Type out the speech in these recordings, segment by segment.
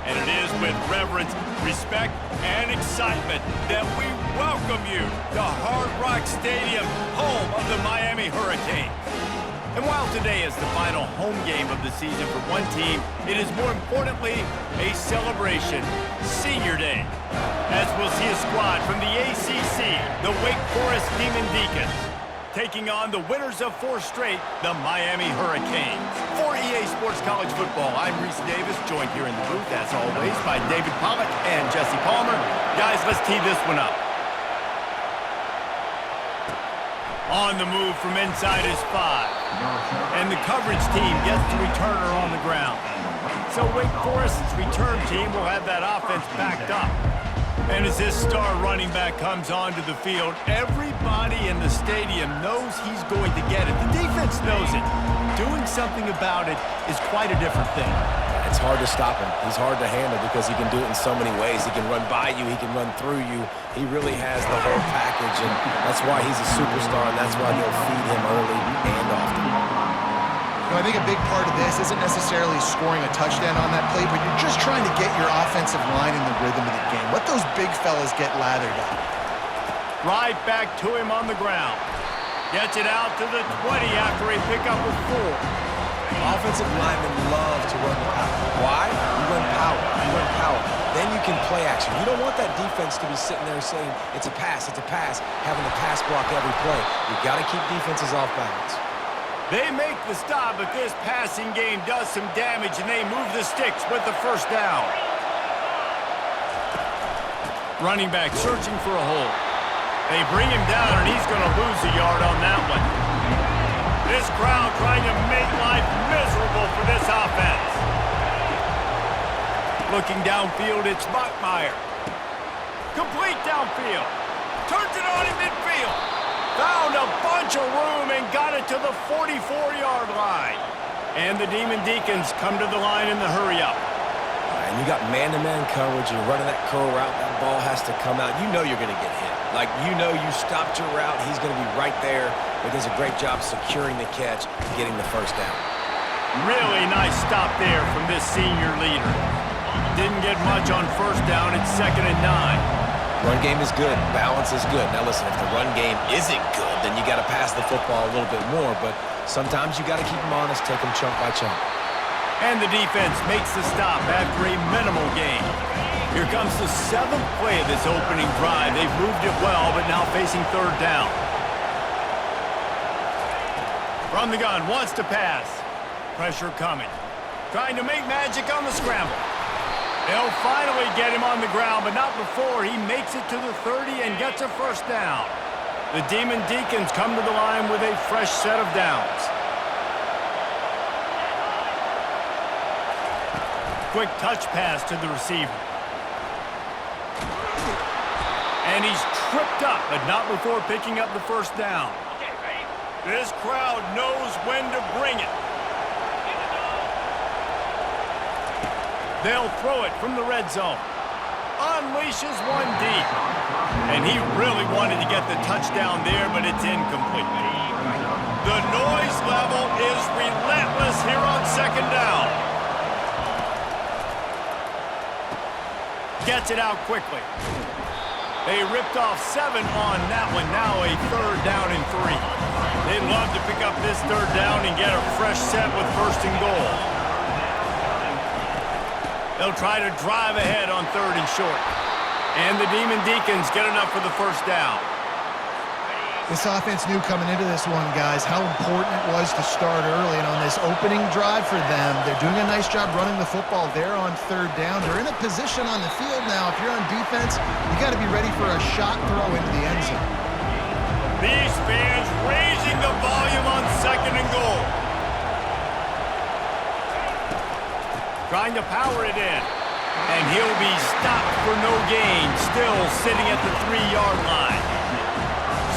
And it is with reverence, respect, and excitement that we welcome you to Hard Rock Stadium, home of the Miami Hurricanes. And while today is the final home game of the season for one team, it is more importantly a celebration, Senior Day, as we'll see a squad from the ACC, the Wake Forest Demon Deacons, taking on the winners of 4 straight, the Miami Hurricanes. For EA Sports College Football, I'm Reese Davis, joined here in the booth, as always, by David Pollack and Jesse Palmer. Guys, let's tee this one up. On the move from inside his 5. And the coverage team gets the returner on the ground. So Wake Forest's return team will have that offense backed up. And as this star running back comes onto the field, everybody in the stadium knows he's going to get it. The defense knows it. Doing something about it is quite a different thing. It's hard to stop him. He's hard to handle because he can do it in so many ways. He can run by you. He can run through you. He really has the whole package, and that's why he's a superstar, and that's why they'll feed him early and often. I think a big part of this isn't necessarily scoring a touchdown on that play, but you're just trying to get your offensive line in the rhythm of the game. Let those big fellas get lathered up. Right back to him on the ground. Gets it out to the 20 after a pickup of 4. Offensive linemen love to run the power. Why? You run power. You run power. Then you can play action. You don't want that defense to be sitting there saying, it's a pass, having to pass block every play. You've got to keep defenses off balance. They make the stop, but this passing game does some damage, and they move the sticks with the first down. Running back searching for a hole. They bring him down, and he's going to lose a yard on that one. This crowd trying to make life miserable for this offense. Looking downfield, it's Bachmeier. Complete downfield. Turns it on in midfield. Found a bunch of room and got it to the 44-yard line. And the Demon Deacons come to the line in the hurry-up. And you got man-to-man coverage. You're running that curl route. That ball has to come out. You know you're going to get hit. Like, you know you stopped your route. He's going to be right there. But does a great job securing the catch, getting the first down. Really nice stop there from this senior leader. Didn't get much on first down. It's 2nd and 9. Run game is good. Balance is good. Now, listen, if the run game isn't good, then you got to pass the football a little bit more. But sometimes you got to keep them honest, take them chunk by chunk. And the defense makes the stop after a minimal gain. Here comes the 7th play of this opening drive. They've moved it well, but now facing 3rd down. From the gun, wants to pass. Pressure coming. Trying to make magic on the scramble. They'll finally get him on the ground, but not before he makes it to the 30 and gets a first down. The Demon Deacons come to the line with a fresh set of downs. Quick touch pass to the receiver. And he's tripped up, but not before picking up the first down. This crowd knows when to bring it. They'll throw it from the red zone. Unleashes one deep. And he really wanted to get the touchdown there, but it's incomplete. The noise level is relentless here on 2nd down. Gets it out quickly. They ripped off 7 on that one. Now a 3rd down and 3. They'd love to pick up this 3rd down and get a fresh set with 1st and goal. They'll try to drive ahead on 3rd and short. And the Demon Deacons get enough for the first down. This offense knew coming into this one, guys, how important it was to start early. And on this opening drive for them, they're doing a nice job running the football there on 3rd down. They're in a position on the field now. If you're on defense, you got to be ready for a shot throw into the end zone. These fans raising the volume on 2nd and goal. Trying to power it in. And he'll be stopped for no gain, still sitting at the 3-yard line.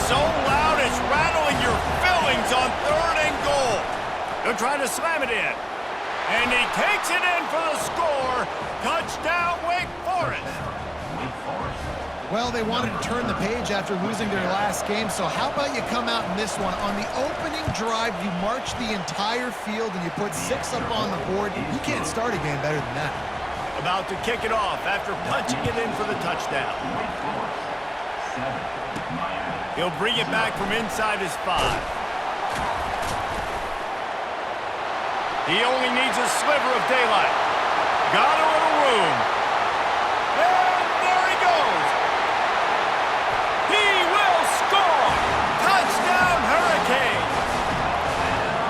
So loud it's rattling your fillings on 3rd and goal. They'll try to slam it in. And he takes it in for the score. Touchdown, Wake Forest. Well, they wanted to turn the page after losing their last game, so how about you come out in this one? On the opening drive, you march the entire field and you put 6 up on the board. You can't start a game better than that. about to kick it off after punching it in for the touchdown. He'll bring it back from inside his 5. He only needs a sliver of daylight. Got a little room. And there he goes. He will score. Touchdown, Hurricanes.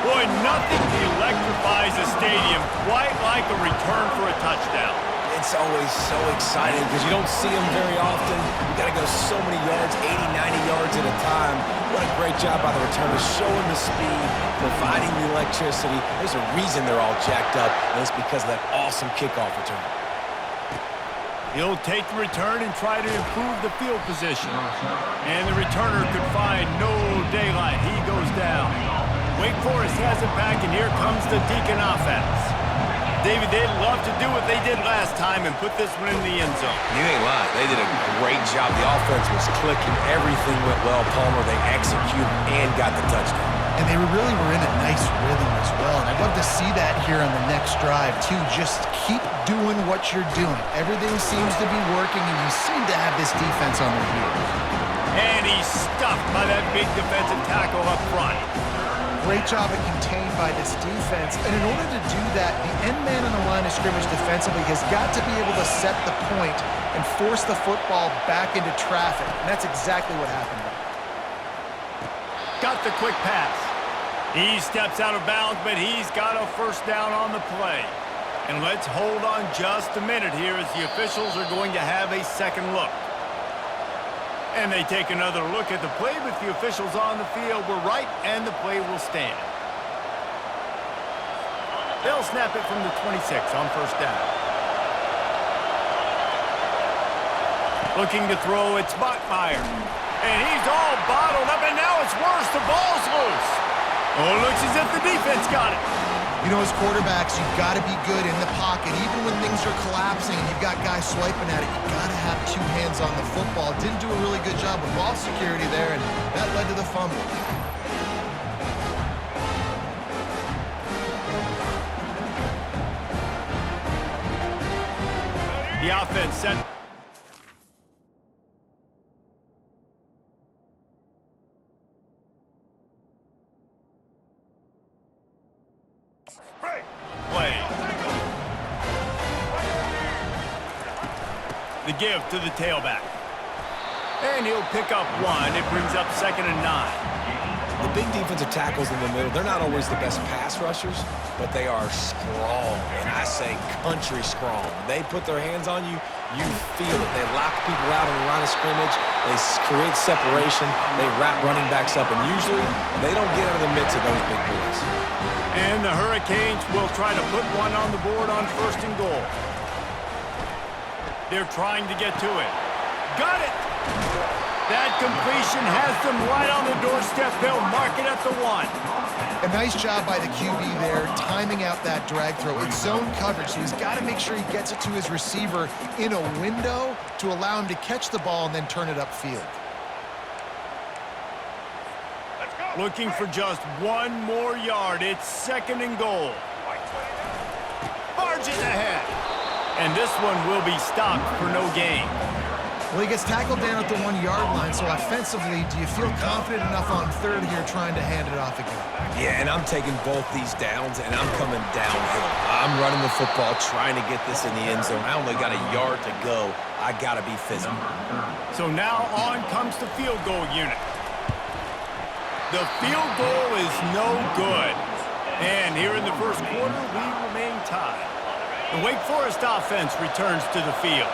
Boy, nothing electrifies a stadium quite like a return for a touchdown. It's always so exciting because you don't see them very often. You got to go so many yards, 80, 90 yards at a time. What a great job by the returners, showing the speed, providing the electricity. There's a reason they're all jacked up, and it's because of that awesome kickoff return. He'll take the return and try to improve the field position. And the returner could find no daylight. He goes down. Wake Forest has it back, and here comes the Deacon offense. David, they'd love to do what they did last time and put this one in the end zone. You ain't lying. They did a great job. The offense was clicking. Everything went well. Palmer, they executed and got the touchdown. And they really were in a nice rhythm as well. And I'd love to see that here on the next drive, too. Just keep doing what you're doing. Everything seems to be working, and you seem to have this defense on their heels. And he's stuffed by that big defensive tackle up front. Great job at contained by this defense. And in order to do that, the end man on the line of scrimmage defensively has got to be able to set the point and force the football back into traffic. And that's exactly what happened there. Got the quick pass. He steps out of bounds, but he's got a first down on the play. And let's hold on just a minute here as the officials are going to have a second look. And they take another look at the play, but the officials on the field were right, and the play will stand. They'll snap it from the 26 on first down. Looking to throw, it's Bachmeier. And he's all bottled up, and now it's worse. The ball's loose. Oh, it looks as if the defense got it. You know, as quarterbacks, you've got to be good in the pocket. Even when things are collapsing and you've got guys swiping at it, you've got to have 2 hands on the football. Didn't do a really good job with ball security there, and that led to the fumble. The offense set. Play. The give to the tailback. And he'll pick up 1. It brings up 2nd and 9. The big defensive tackles in the middle, they're not always the best pass rushers, but they are strong, and I say country strong. They put their hands on you, you feel it. They lock people out on the line of scrimmage. They create separation. They wrap running backs up, and usually they don't get out of the midst of those big boys. And the Hurricanes will try to put one on the board on 1st and goal. They're trying to get to it. Got it! That completion has them right on the doorstep. They'll mark it at the 1. A nice job by the QB there, timing out that drag throw. It's zone coverage, so he's got to make sure he gets it to his receiver in a window to allow him to catch the ball and then turn it upfield. Looking for just 1 more yard. It's 2nd and goal. Barges ahead. And this one will be stopped for no gain. Well, he gets tackled down at the 1-yard line, so offensively, do you feel confident enough on 3rd here trying to hand it off again? Yeah, and I'm taking both these downs, and I'm coming downhill. I'm running the football, trying to get this in the end zone. I only got a yard to go. I got to be physical. So now on comes the field goal unit. The field goal is no good. And here in the first quarter, we remain tied. The Wake Forest offense returns to the field.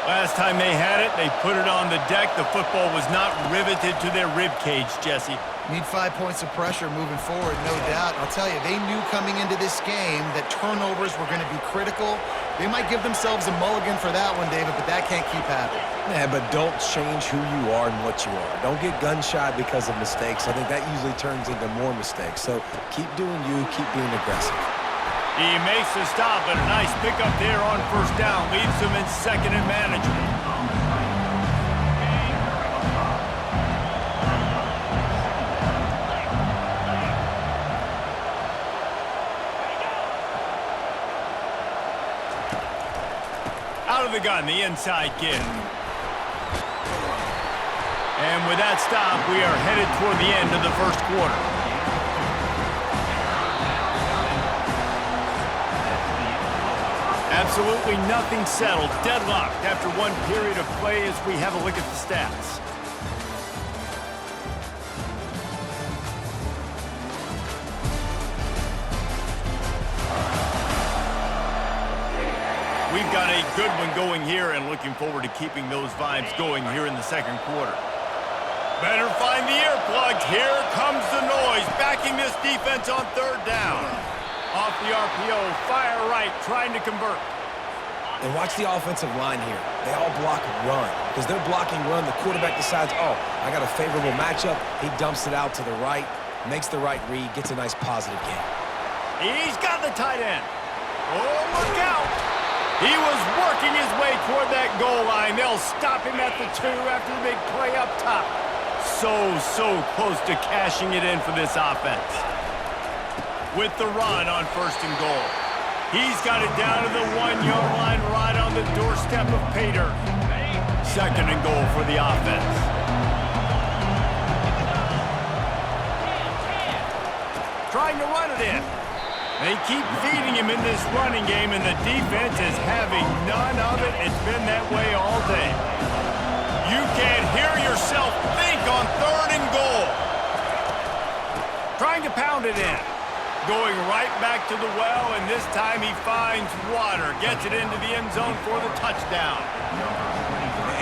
Last time they had it, they put it on the deck. The football was not riveted to their rib cage, Jesse. Need 5 points of pressure moving forward, no doubt. I'll tell you, they knew coming into this game that turnovers were going to be critical. They might give themselves a mulligan for that one, David, but that can't keep happening. Yeah, but don't change who you are and what you are. Don't get gun-shy because of mistakes. I think that usually turns into more mistakes. So keep doing you, keep being aggressive. He makes the stop, but a nice pickup there on first down. Leaves him in 2nd and manageable. Out of the gun, the inside give. And with that stop, we are headed toward the end of the first quarter. Absolutely nothing settled. Deadlocked after one period of play as we have a look at the stats. We've got a good one going here and looking forward to keeping those vibes going here in the second quarter. Better find the earplugs. Here comes the noise, backing this defense on third down. Off the RPO, fire right, trying to convert. And watch the offensive line here. They all block run. Because they're blocking run, the quarterback decides, oh, I got a favorable matchup. He dumps it out to the right, makes the right read, gets a nice positive gain. He's got the tight end. Oh, look out. He was working his way toward that goal line. They'll stop him at the 2 after the big play up top. So close to cashing it in for this offense. With the run on first and goal. He's got it down to the 1-yard line right on the doorstep of Pater. Second and goal for the offense. Trying to run it in. They keep feeding him in this running game, and the defense is having none of it. It's been that way all day. You can't hear yourself think on third and goal. Trying to pound it in. Going right back to the well, and this time he finds water. Gets it into the end zone for the touchdown.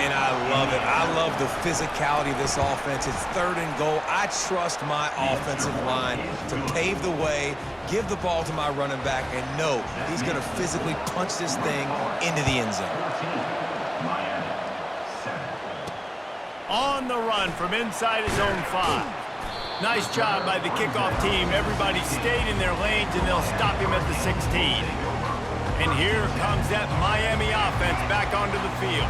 And I love it. I love the physicality of this offense. It's third and goal. I trust my offensive line to pave the way, give the ball to my running back, and know he's going to physically punch this thing into the end zone. On the run from inside his own 5. Nice job by the kickoff team. Everybody stayed in their lanes, and they'll stop him at the 16. And here comes that Miami offense back onto the field.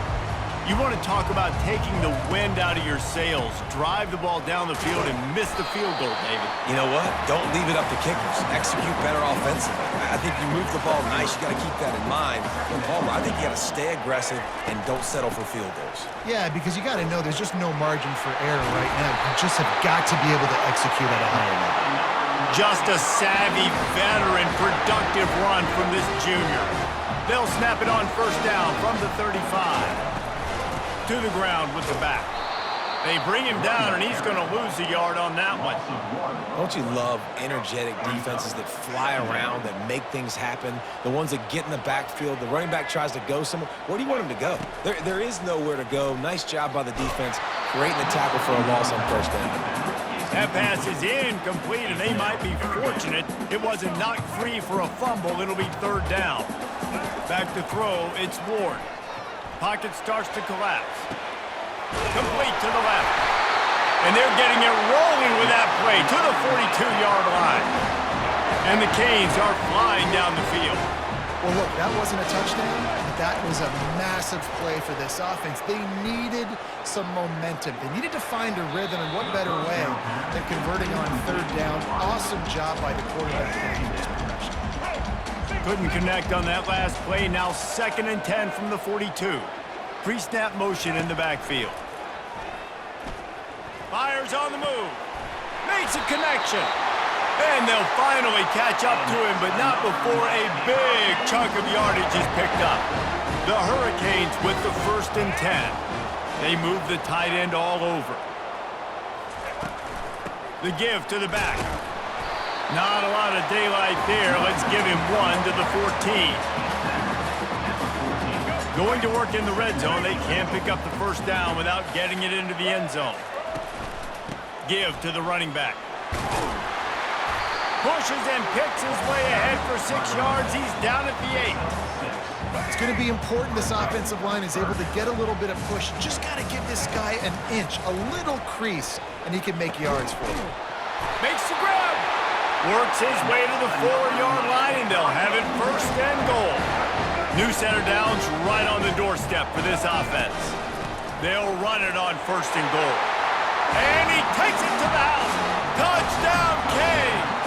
You want to talk about taking the wind out of your sails. Drive the ball down the field and miss the field goal, David. You know what? Don't leave it up to kickers. Execute better offensively. I think you move the ball nice. You got to keep that in mind. But Palmer, I think you got to stay aggressive and don't settle for field goals. Yeah, because you got to know there's just no margin for error right now. You just have got to be able to execute at a higher level. Just a savvy, veteran, productive run from this junior. They'll snap it on first down from the 35. To the ground with the back. They bring him down, and he's going to lose a yard on that one. Don't you love energetic defenses that fly around, that make things happen? The ones that get in the backfield, the running back tries to go somewhere. Where do you want him to go? There is nowhere to go. Nice job by the defense, creating the tackle for a loss on first down. That pass is incomplete, and they might be fortunate it wasn't knocked free for a fumble. It'll be third down. Back to throw, it's Ward. Pocket starts to collapse. Complete to the left. And they're getting it rolling with that play to the 42-yard line. And the Canes are flying down the field. Well, look, that wasn't a touchdown, but that was a massive play for this offense. They needed some momentum. They needed to find a rhythm, and what better way than converting on third down. Awesome job by the quarterback. Couldn't connect on that last play. Now 2nd and 10 from the 42. Pre-snap motion in the backfield. Fires on the move. Makes a connection. And they'll finally catch up to him, but not before a big chunk of yardage is picked up. The Hurricanes with the 1st and 10. They move the tight end all over. The give to the back. Not a lot of daylight there. Let's give him 1 to the 14. Going to work in the red zone. They can't pick up the first down without getting it into the end zone. Give to the running back. Pushes and picks his way ahead for 6 yards. He's down at the 8. It's going to be important this offensive line is able to get a little bit of push. Just got to give this guy an inch, a little crease, and he can make yards for you. Makes the grab. Works his way to the 4-yard line, and they'll have it 1st and goal. New center downs right on the doorstep for this offense. They'll run it on 1st and goal. And he takes it to the house. Touchdown, Canes!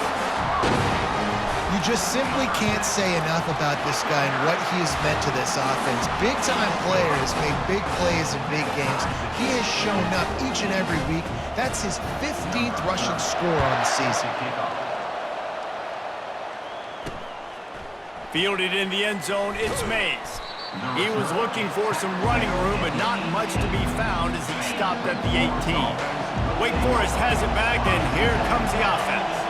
You You just simply can't say enough about this guy and what he has meant to this offense. Big-time player has made big plays in big games. He has shown up each and every week. That's his 15th rushing score on the season. Fielded in the end zone, it's Mays. He was looking for some running room, but not much to be found as he stopped at the 18. Wake Forest has it back, and here comes the offense.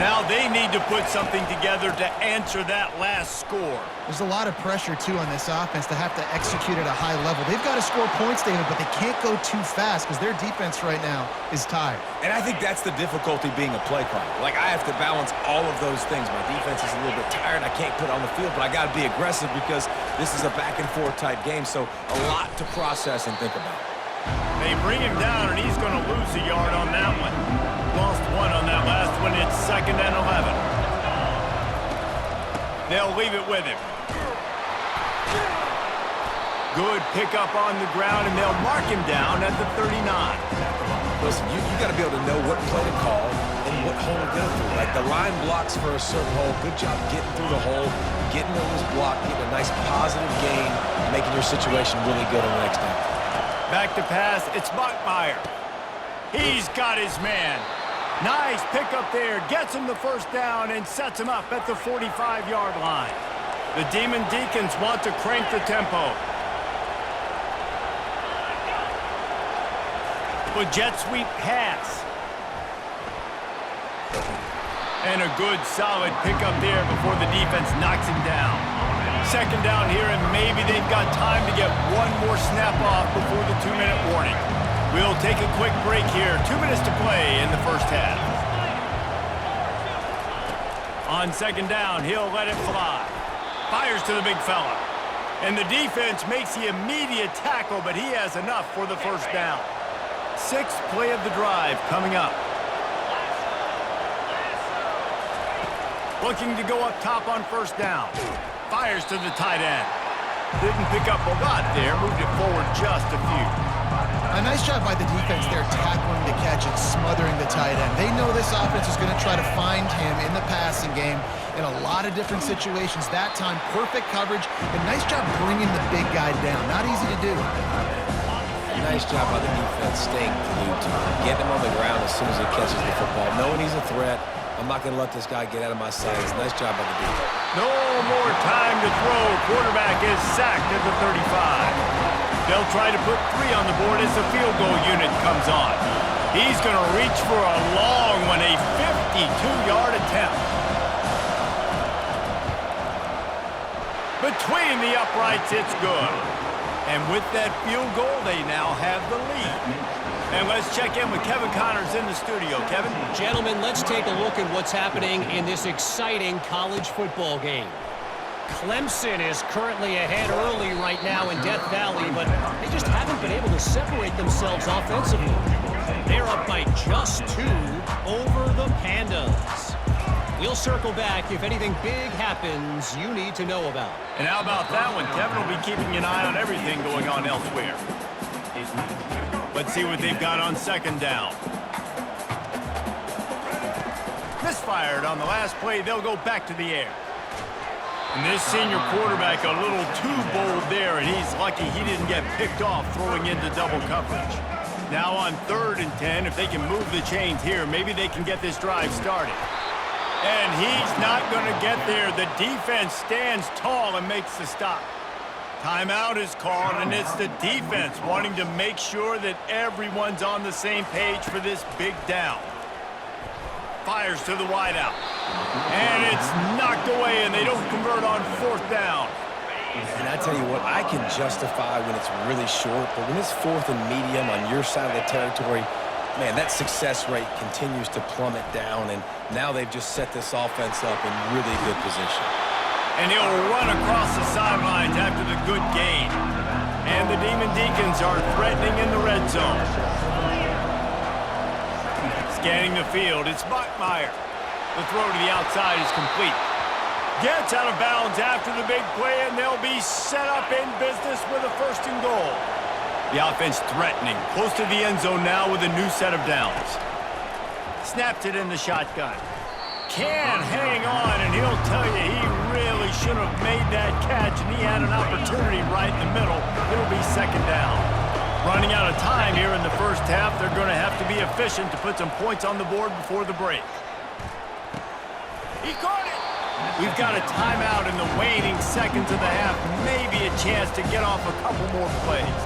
Now they need to put something together to answer that last score. There's a lot of pressure, too, on this offense to have to execute at a high level. They've got to score points, David, but they can't go too fast because their defense right now is tired. And I think that's the difficulty being a play caller. Like, I have to balance all of those things. My defense is a little bit tired. I can't put it on the field, but I got to be aggressive because this is a back-and-forth type game, so a lot to process and think about. They bring him down, and he's going to lose a yard on that one. Lost one on that last one. It's 2nd and 11. They'll leave it with him. Good pickup on the ground, and they'll mark him down at the 39. Listen, you got to be able to know what play to call and what hole to go through. Like, the line blocks for a certain hole. Good job getting through the hole, getting over this block, getting a nice positive gain, making your situation really good on the next down. Back to pass. It's Bachmeier. He's got his man. Nice pickup there. Gets him the first down and sets him up at the 45-yard line. The Demon Deacons want to crank the tempo. With jet sweep pass. And a good solid pickup there before the defense knocks him down. 2nd down here, and maybe they've got time to get one more snap off before the 2-minute warning. We'll take a quick break here. 2 minutes to play in the first half. On 2nd down, he'll let it fly. Fires to the big fella. And the defense makes the immediate tackle, but he has enough for the first down. 6th play of the drive coming up. Looking to go up top on 1st down. Fires to the tight end. Didn't pick up a lot there. Moved it forward just a few. A nice job by the defense there, tackling the catch and smothering the tight end. They know this offense is going to try to find him in the passing game in a lot of different situations. That time, perfect coverage, and nice job bringing the big guy down. Not easy to do. Nice job by the defense staying glued to him, getting him on the ground as soon as he catches the football, knowing he's a threat. I'm not going to let this guy get out of my sights. Nice job by the defense. No more time to throw. Quarterback is sacked at the 35. They'll try to put 3 on the board as the field goal unit comes on. He's going to reach for a long one, a 52-yard attempt. Between the uprights, it's good. And with that field goal, they now have the lead. And let's check in with Kevin Connors in the studio. Kevin? Gentlemen, let's take a look at what's happening in this exciting college football game. Clemson is currently ahead early right now in Death Valley, but they just haven't been able to separate themselves offensively. They're up by just 2 over the Pandas. We'll circle back if anything big happens you need to know about. And how about that one? Kevin will be keeping an eye on everything going on elsewhere. Let's see what they've got on 2nd down. Misfired on the last play. They'll go back to the air. And this senior quarterback a little too bold there, and he's lucky he didn't get picked off throwing into double coverage. Now on 3rd and 10, if they can move the chains here, maybe they can get this drive started. And he's not going to get there. The defense stands tall and makes the stop. Timeout is called, and it's the defense wanting to make sure that everyone's on the same page for this big down. Fires to the wideout. And it's knocked away, and they don't convert on 4th down. And I tell you what, I can justify when it's really short, but when it's 4th and medium on your side of the territory, man, that success rate continues to plummet down, and now they've just set this offense up in really good position. And he'll run across the sidelines after the good gain. And the Demon Deacons are threatening in the red zone. Scanning the field, it's Bachmeier. The throw to the outside is complete. Gets out of bounds after the big play, and they'll be set up in business with a 1st and goal. The offense threatening, close to the end zone now with a new set of downs. Snaps it in the shotgun. can hang on, and he'll tell you he really should have made that catch, and he had an opportunity right in the middle. It'll be second down. Running out of time here in the first half. They're going to have to be efficient to put some points on the board before the break. He caught it. We've got a timeout in the waning seconds of the half. Maybe a chance to get off a couple more plays.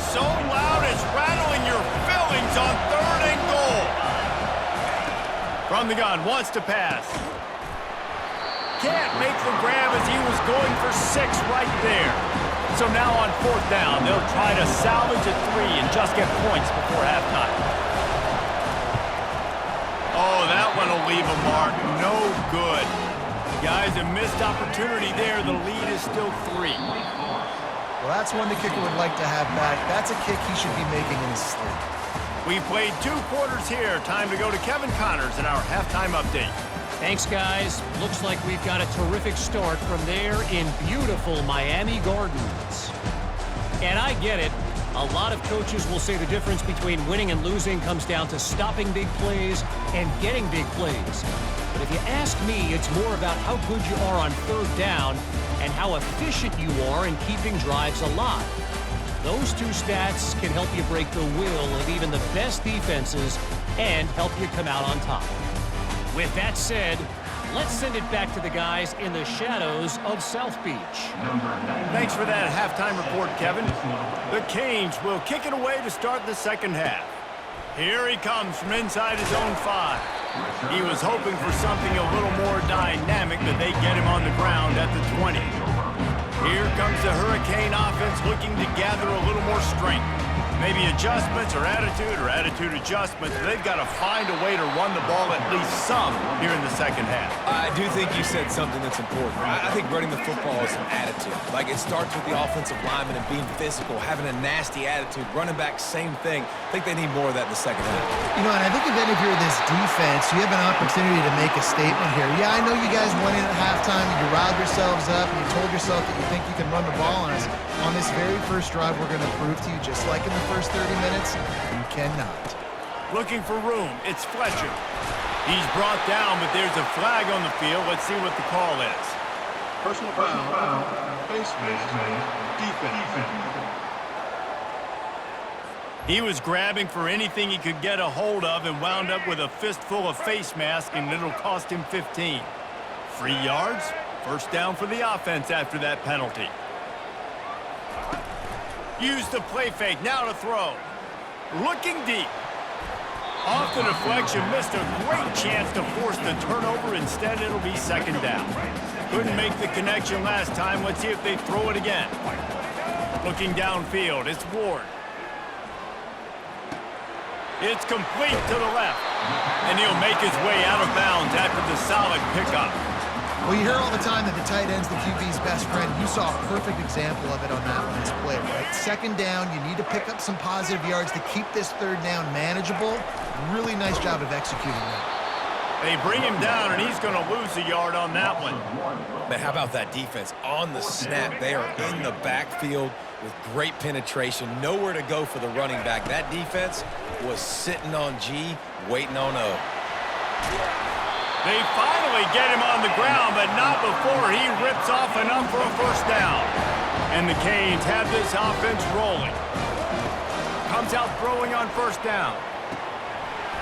So loud it's rattling your fillings on 3rd and goal. From the gun, wants to pass. Can't make the grab as he was going for 6 right there. So now on 4th down, they'll try to salvage a 3 and just get points before halftime. Oh, that one will leave a mark. No good. Guys, a missed opportunity there. The lead is still 3. Well, that's one the kicker would like to have back. That's a kick he should be making in his sleep. We've played 2 quarters here. Time to go to Kevin Connors in our halftime update. Thanks, guys. Looks like we've got a terrific start from there in beautiful Miami Gardens. And I get it. A lot of coaches will say the difference between winning and losing comes down to stopping big plays and getting big plays. But if you ask me, it's more about how good you are on 3rd down and how efficient you are in keeping drives alive. Those 2 stats can help you break the will of even the best defenses and help you come out on top. With that said, let's send it back to the guys in the shadows of South Beach. Thanks for that halftime report, Kevin. The Canes will kick it away to start the second half. Here he comes from inside his own 5. He was hoping for something a little more dynamic, but they get him on the ground at the 20. Here comes the Hurricane offense looking to gather a little more strength. Maybe adjustments or attitude adjustments. They've got to find a way to run the ball at least some here in the second half. I do think you said something that's important. I think running the football is an attitude. Like, it starts with the offensive lineman and being physical, having a nasty attitude. Running back, same thing. I think they need more of that in the second half. You know, and I think if you're this defense, you have an opportunity to make a statement here. Yeah, I know you guys went in at halftime and you riled yourselves up and you told yourself that you think you can run the ball on us. On this very first drive, we're going to prove to you, just like in the first 30 minutes, you cannot. Looking for room. It's Fletcher. He's brought down, but there's a flag on the field. Let's see what the call is. Personal foul, face mask, defense. He was grabbing for anything he could get a hold of and wound up with a fistful of face mask, and it'll cost him 15. 3 yards. First down for the offense after that penalty. Use the play fake. Now to throw. Looking deep. Off the deflection. Missed a great chance to force the turnover. Instead, it'll be second down. Couldn't make the connection last time. Let's see if they throw it again. Looking downfield. It's Ward. It's complete to the left. And he'll make his way out of bounds after the solid pickup. Well, you hear all the time that the tight end's the QB's best friend. You saw a perfect example of it on that last play, right? Second down, you need to pick up some positive yards to keep this 3rd down manageable. Really nice job of executing that. They bring him down, and he's going to lose a yard on that one. Man, how about that defense? On the snap, they are in the backfield with great penetration. Nowhere to go for the running back. That defense was sitting on G, waiting on O. They finally get him on the ground, but not before he rips off enough for a first down. And the Canes have this offense rolling. Comes out throwing on first down.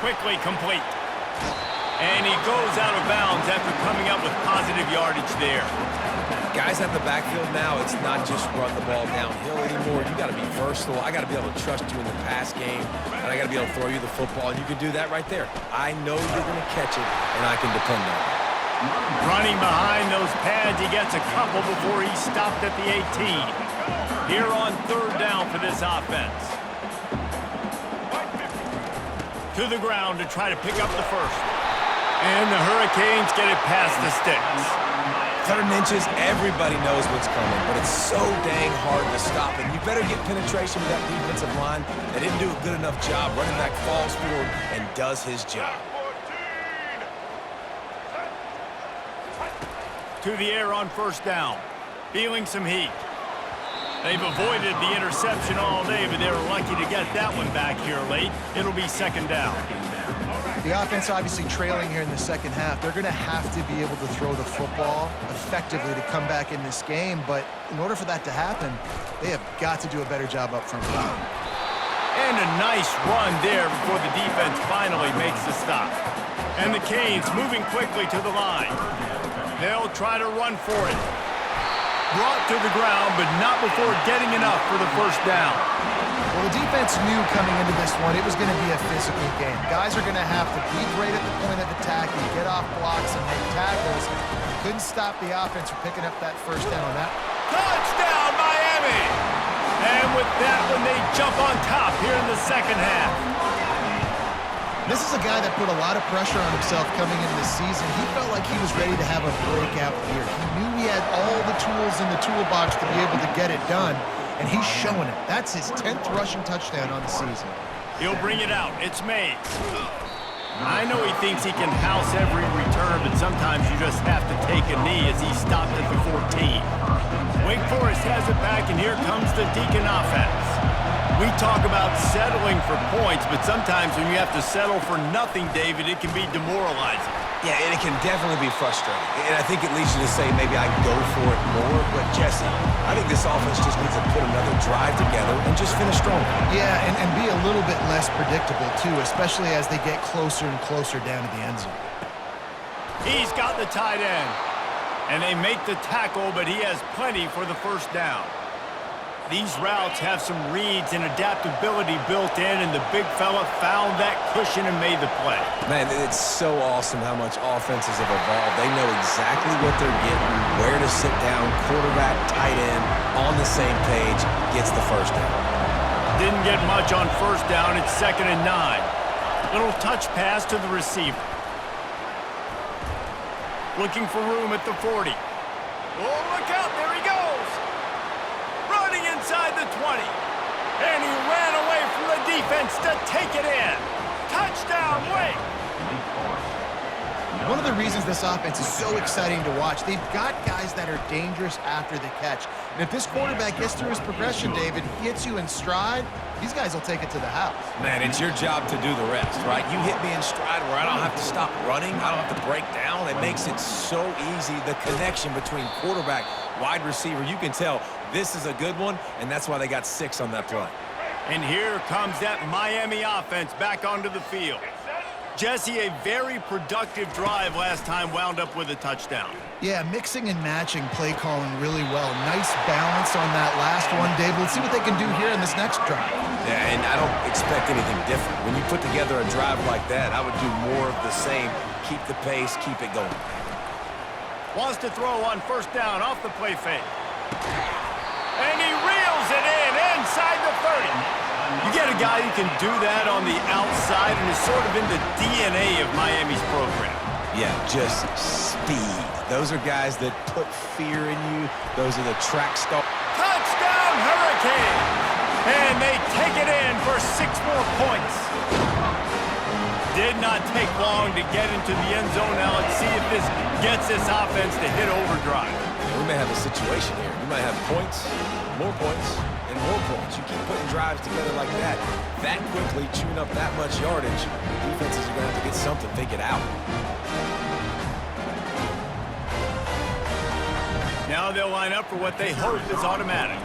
Quickly complete. And he goes out of bounds after coming up with positive yardage there. Guys at the backfield now, it's not just run the ball downhill anymore. You got to be versatile. I got to be able to trust you in the pass game, and I got to be able to throw you the football, and you can do that right there. I know you're going to catch it, and I can depend on it. Running behind those pads, he gets a couple before he stopped at the 18. Here on 3rd down for this offense. To the ground to try to pick up the first. And the Hurricanes get it past the sticks. 3rd and inches, everybody knows what's coming, but it's so dang hard to stop it. You better get penetration with that defensive line. They didn't do a good enough job. Running back falls forward and does his job. To the air on first down. Feeling some heat. They've avoided the interception all day, but they were lucky to get that one back here late. It'll be second down. The offense obviously trailing here in the second half. They're going to have to be able to throw the football effectively to come back in this game, but in order for that to happen, they have got to do a better job up front. And a nice run there before the defense finally makes the stop. And the Canes moving quickly to the line. They'll try to run for it. Brought to the ground, but not before getting enough for the first down. Well, the defense knew coming into this one it was going to be a physical game. Guys are going to have to be great at the point of attack and get off blocks and make tackles. Couldn't stop the offense from picking up that first down on that. Touchdown, Miami! And with that one, they jump on top here in the second half. This is a guy that put a lot of pressure on himself coming into the season. He felt like he was ready to have a breakout year. He knew he had all the tools in the toolbox to be able to get it done, and he's showing it. That's his 10th rushing touchdown on the season. He'll bring it out. It's Mays. I know he thinks he can house every return, but sometimes you just have to take a knee as he stopped at the 14. Wake Forest has it back, and here comes the Deacon offense. We talk about settling for points, but sometimes when you have to settle for nothing, David, it can be demoralizing. Yeah, and it can definitely be frustrating. And I think it leads you to say maybe I go for it more. But, Jesse, I think this offense just needs to put another drive together and just finish strong. Yeah, and be a little bit less predictable, too, especially as they get closer and closer down to the end zone. He's got the tight end. And they make the tackle, but he has plenty for the first down. These routes have some reads and adaptability built in, and the big fella found that cushion and made the play. Man, it's so awesome how much offenses have evolved. They know exactly what they're getting, where to sit down, quarterback, tight end, on the same page, gets the first down. Didn't get much on first down. It's 2nd and 9. Little touch pass to the receiver. Looking for room at the 40. Oh, look out. There he goes. Running inside the 20. And he ran away from the defense to take it in. Touchdown, Wake. One of the reasons this offense is so exciting to watch, they've got guys that are dangerous after the catch. And if this quarterback gets through his progression, David, hits you in stride, these guys will take it to the house. Man, it's your job to do the rest, right? You hit me in stride where I don't have to stop running. I don't have to break down. It makes it so easy. The connection between quarterback, wide receiver, you can tell this is a good one, and that's why they got 6 on that play. And here comes that Miami offense back onto the field. Jesse, a very productive drive last time, wound up with a touchdown. Yeah, mixing and matching play calling really well. Nice balance on that last one, Dave. Let's see what they can do here in this next drive. Yeah, and I don't expect anything different. When you put together a drive like that, I would do more of the same. Keep the pace, keep it going. Wants to throw on first down off the play fake. And he reels it in inside the 30. You get a guy who can do that on the outside and is sort of in the DNA of Miami's program. Yeah, just speed. Those are guys that put fear in you. Those are the track stars. Touchdown, Hurricanes! And they take it in for 6 more points. Did not take long to get into the end zone. Now let's see if this gets this offense to hit overdrive. We may have a situation here. You might have points, more points, and more points. You keep putting drives together like that quickly, chewing up that much yardage, defenses are going to have to get something figured out. Now they'll line up for what they hope is automatic.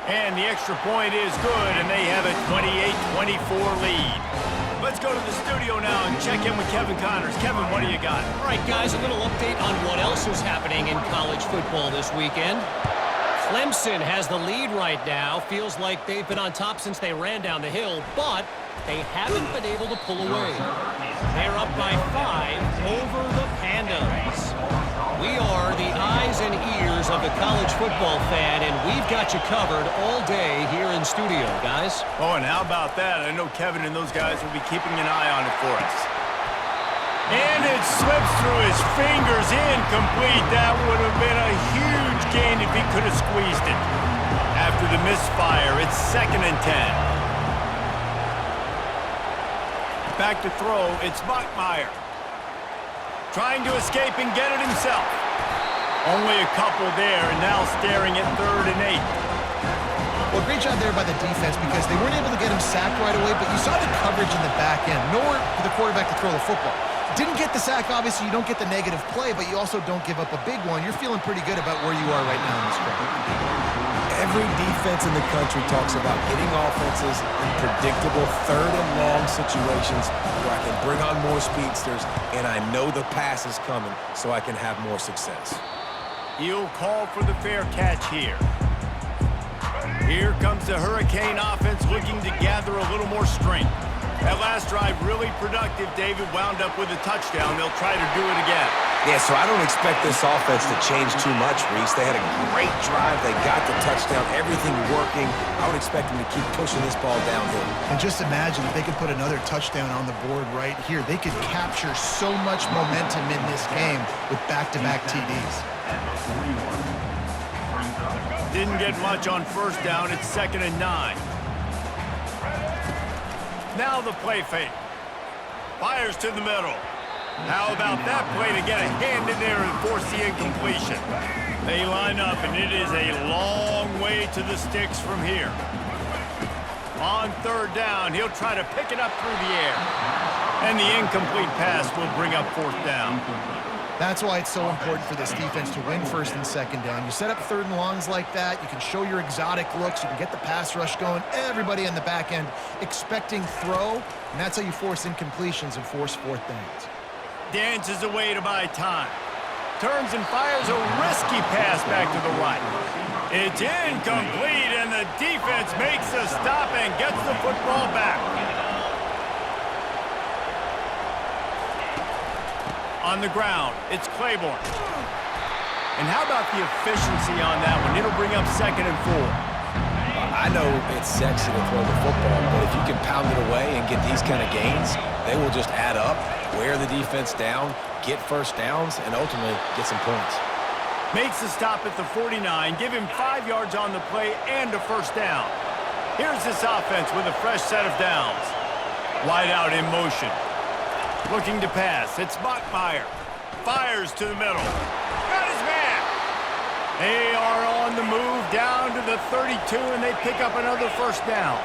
And the extra point is good, and they have a 28-24 lead. Let's go to the studio now and check in with Kevin Connors. Kevin, what do you got? All right, guys, a little update on what else is happening in college football this weekend. Clemson has the lead right now. Feels like they've been on top since they ran down the hill, but they haven't been able to pull away. They're up by 5 over the Pandas. We are the eyes and ears of the college football fan, and we've got you covered all day here in studio, guys. Oh, and how about that? I know Kevin and those guys will be keeping an eye on it for us. And it slips through his fingers, incomplete. That would have been a huge gain if he could have squeezed it. After the misfire, it's 2nd and 10. Back to throw, it's Bachmeier. Trying to escape and get it himself. Only a couple there, and now staring at 3rd and 8. Well, great job there by the defense because they weren't able to get him sacked right away, but you saw the coverage in the back end. Nowhere for the quarterback to throw the football. Didn't get the sack, obviously. You don't get the negative play, but you also don't give up a big one. You're feeling pretty good about where you are right now in this drive. Every defense in the country talks about getting offenses in predictable third and long situations where I can bring on more speedsters and I know the pass is coming so I can have more success. He'll call for the fair catch here. Here comes the Hurricane offense looking to gather a little more strength. That last drive really productive. David wound up with a touchdown. They'll try to do it again. Yeah, so I don't expect this offense to change too much, Reese. They had a great drive. They got the touchdown, everything working. I would expect them to keep pushing this ball downhill. And just imagine if they could put another touchdown on the board right here. They could capture so much momentum in this game with back-to-back TDs. Didn't get much on first down. It's 2nd and 9. Now the play fake. Fires to the middle. How about that play to get a hand in there and force the incompletion? They line up, and it is a long way to the sticks from here. On 3rd down, he'll try to pick it up through the air. And the incomplete pass will bring up 4th down. That's why it's so important for this defense to win 1st and 2nd down. You set up 3rd and longs like that. You can show your exotic looks. You can get the pass rush going. Everybody in the back end expecting throw, and that's how you force incompletions and force 4th downs. Dances away to buy time. Turns and fires a risky pass back to the right. It's incomplete, and the defense makes a stop and gets the football back. On the ground, it's Claiborne. And how about the efficiency on that one? It'll bring up 2nd and 4. I know it's sexy to throw the football, but if you can pound it away and get these kind of gains, they will just add up, wear the defense down, get first downs, and ultimately get some points. Makes the stop at the 49, give him 5 yards on the play and a 1st down. Here's this offense with a fresh set of downs. Wide out in motion. Looking to pass. It's Bachmeier. Fires to the middle. Got his man. They are on the move down to the 32, and they pick up another 1st down.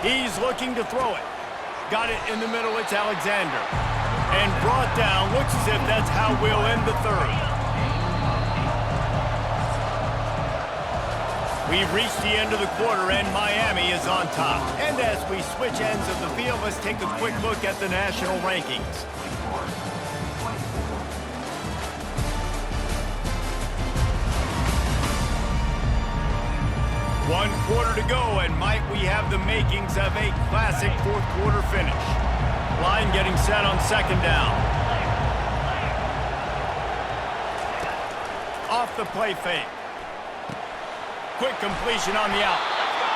He's looking to throw it. Got it in the middle. It's Alexander. And brought down. Looks as if that's how we'll end the 3rd. We've reached the end of the quarter, and Miami is on top. And as we switch ends of the field, let's take a quick look at the national rankings. One quarter to go, and might we have the makings of a classic 4th quarter finish. Line getting set on 2nd down. Off the play fake. Quick completion on the out.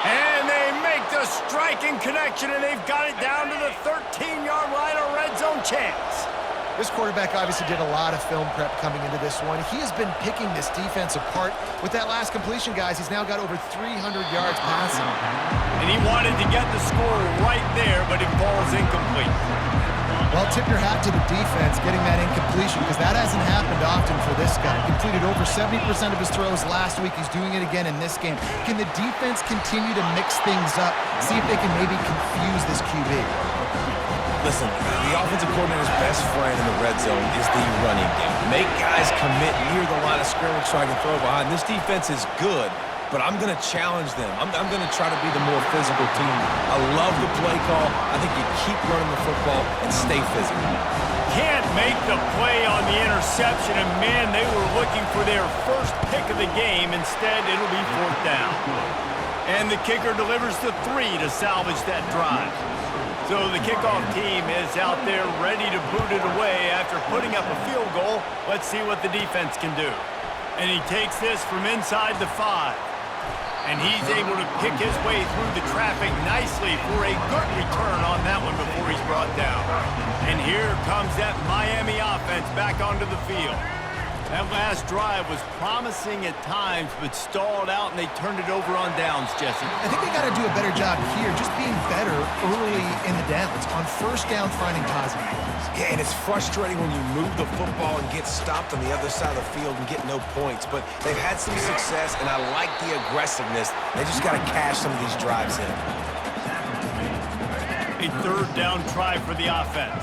And they make the striking connection, and they've got it down to the 13-yard line, a red zone chance. This quarterback obviously did a lot of film prep coming into this one. He has been picking this defense apart. With that last completion, guys, he's now got over 300 yards passing. And he wanted to get the score right there, but it falls incomplete. Well, tip your hat to the defense getting that incompletion because that hasn't happened often for this guy. Completed over 70% of his throws last week. He's doing it again in this game. Can the defense continue to mix things up, see if they can maybe confuse this QB? Listen, the offensive coordinator's best friend in the red zone is the running game. Make guys commit near the line of scrimmage so I can throw behind. This defense is good, but I'm going to challenge them. I'm going to try to be the more physical team. I love the play call. I think you keep running the football and stay physical. Can't make the play on the interception, and man, they were looking for their first pick of the game. Instead, it'll be 4th down. And the kicker delivers the 3 to salvage that drive. So the kickoff team is out there ready to boot it away after putting up a field goal. Let's see what the defense can do. And he takes this from inside the 5. And he's able to pick his way through the traffic nicely for a good return on that one before he's brought down. And here comes that Miami offense back onto the field. That last drive was promising at times, but stalled out, and they turned it over on downs, Jesse. I think they got to do a better job here, just being better early in the downs. On first down, finding positive plays. Yeah, and it's frustrating when you move the football and get stopped on the other side of the field and get no points. But they've had some success, and I like the aggressiveness. They just got to cash some of these drives in. A third down try for the offense.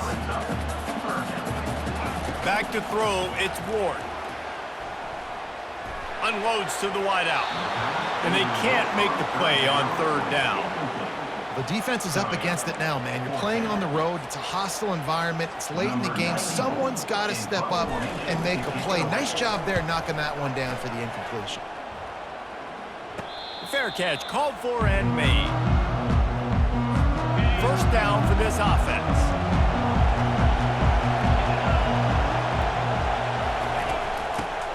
Back to throw, it's Ward. Unloads to the wideout. And they can't make the play on third down. The defense is up against it now, man. You're playing on the road. It's a hostile environment. It's late in the game. Someone's got to step up and make a play. Nice job there knocking that one down for the incompletion. Fair catch called for and made. First down for this offense.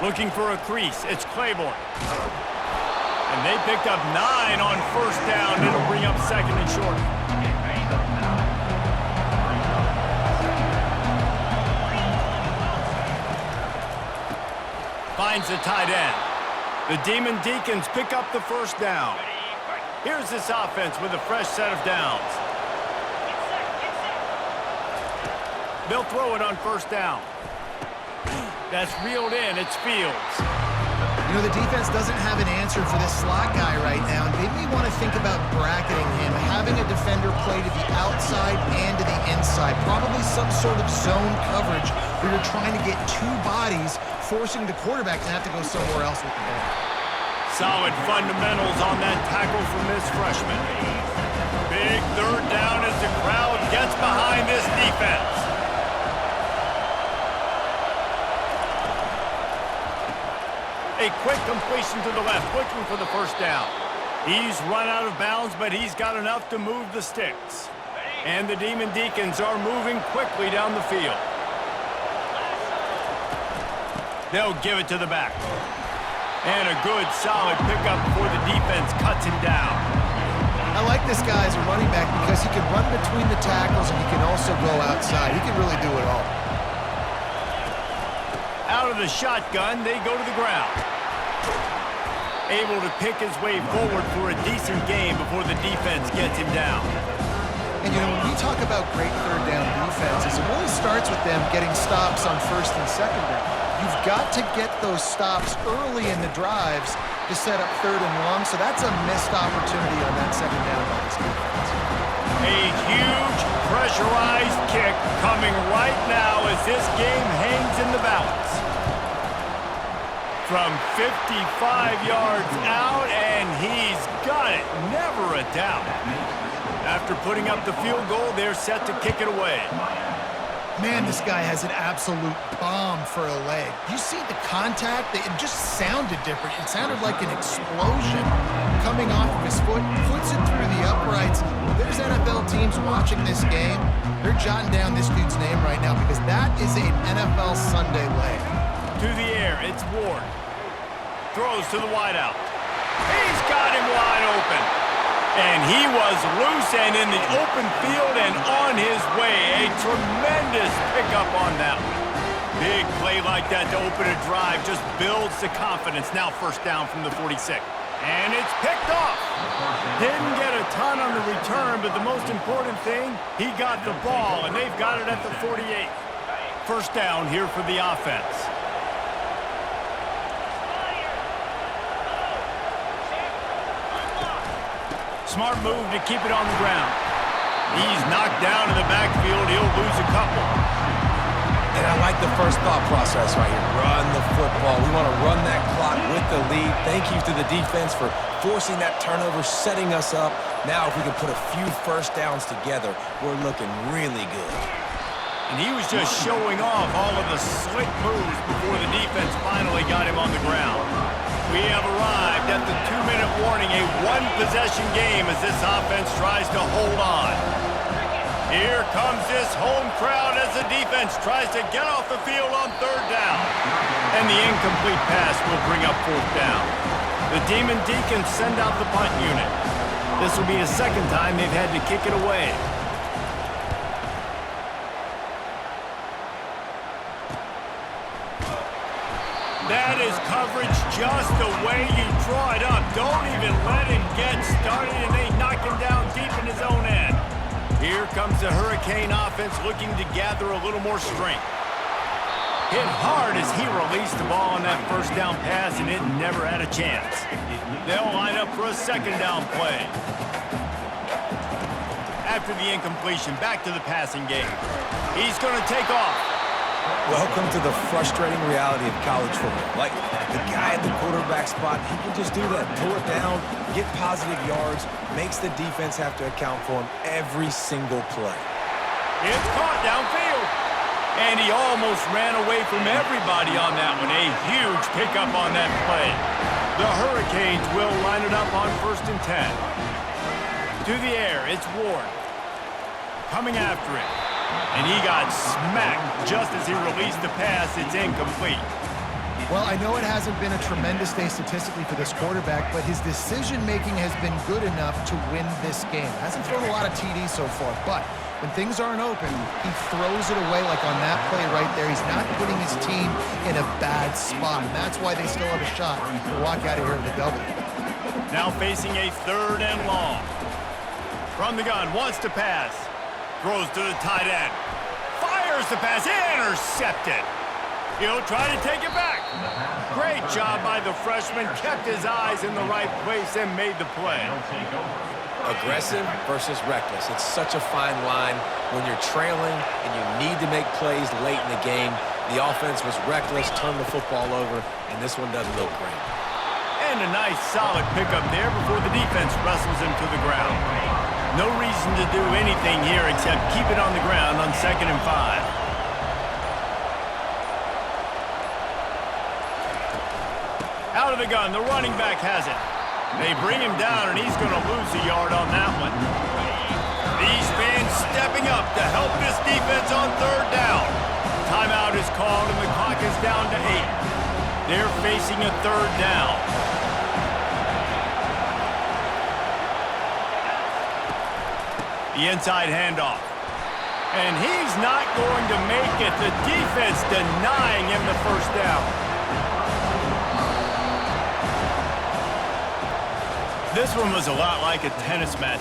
Looking for a crease, it's Claiborne. And they picked up 9 on first down. It'll bring up second and short. Finds the tight end. The Demon Deacons pick up the first down. Here's this offense with a fresh set of downs. They'll throw it on first down. That's reeled in. It's Fields. You know, the defense doesn't have an answer for this slot guy right now. They may want to think about bracketing him, having a defender play to the outside and to the inside. Probably some sort of zone coverage where you're trying to get two bodies, forcing the quarterback to have to go somewhere else with the ball. Solid fundamentals on that tackle from this freshman. Big third down as the crowd gets behind this defense. A quick completion to the left, looking for the first down. He's run out of bounds, but he's got enough to move the sticks. And the Demon Deacons are moving quickly down the field. They'll give it to the back. And a good, solid pickup before the defense cuts him down. I like this guy as a running back because he can run between the tackles and he can also go outside. He can really do it all. Out of the shotgun, they go to the ground. Able to pick his way forward for a decent game before the defense gets him down. And, you know, when we talk about great third down defenses, it really starts with them getting stops on first and second down. You've got to get those stops early in the drives to set up third and long, so that's a missed opportunity on that second down by this defense. A huge pressurized kick coming right now as this game hangs in the balance. From 55 yards out, and he's got it. Never a doubt. After putting up the field goal, they're set to kick it away. Man, this guy has an absolute bomb for a leg. You see the contact? It just sounded different. It sounded like an explosion coming off of his foot. Puts it through the uprights. There's NFL teams watching this game. They're jotting down this dude's name right now because that is an NFL Sunday leg. To the air, it's Ward. Throws to the wideout. He's got him wide open. And he was loose and in the open field and on his way. A tremendous pickup on that one. Big play like that to open a drive just builds the confidence. Now first down from the 46. And it's picked off. Didn't get a ton on the return, but the most important thing, he got the ball, and they've got it at the 48. First down here for the offense. Smart move to keep it on the ground. He's knocked down in the backfield. He'll lose a couple. And I like the first thought process right here. Run the football. We want to run that clock with the lead. Thank you to the defense for forcing that turnover, setting us up. Now if we can put a few first downs together, we're looking really good. And he was just showing off all of the slick moves before the defense finally got him on the ground. We have arrived at the 2-minute warning, a one-possession game as this offense tries to hold on. Here comes this home crowd as the defense tries to get off the field on third down. And the incomplete pass will bring up fourth down. The Demon Deacons send out the punt unit. This will be the second time they've had to kick it away. That is coverage just the way you draw it up. Don't even let him get started, and they knock him down deep in his own end. Here comes the Hurricane offense looking to gather a little more strength. Hit hard as he released the ball on that first down pass, and it never had a chance. They'll line up for a second down play. After the incompletion, back to the passing game. He's going to take off. Welcome to the frustrating reality of college football. Like, the guy at the quarterback spot, he can just do that. Pull it down, get positive yards, makes the defense have to account for him every single play. It's caught downfield. And he almost ran away from everybody on that one. A huge pickup on that play. The Hurricanes will line it up on 1st and 10. To the air, it's Ward. Coming after it. And he got smacked just as he released the pass. It's incomplete. Well, I know it hasn't been a tremendous day statistically for this quarterback, but his decision-making has been good enough to win this game. Hasn't thrown a lot of TDs so far, but when things aren't open, he throws it away like on that play right there. He's not putting his team in a bad spot, and that's why they still have a shot to walk out of here with a W. Now facing a 3rd and long. From the gun, wants to pass. Throws to the tight end. Fires the pass, intercepted. He'll try to take it back. Great job by the freshman. Kept his eyes in the right place and made the play. Aggressive versus reckless. It's such a fine line when you're trailing and you need to make plays late in the game. The offense was reckless, turned the football over, and this one doesn't look great. And a nice solid pickup there before the defense wrestles him to the ground. No reason to do anything here except keep it on the ground on 2nd and 5. Out of the gun, the running back has it. They bring him down, and he's going to lose a yard on that one. These fans stepping up to help this defense on 3rd down. Timeout is called, and the clock is down to 8. They're facing a 3rd down. The inside handoff. And he's not going to make it. The defense denying him the 1st down. This one was a lot like a tennis match.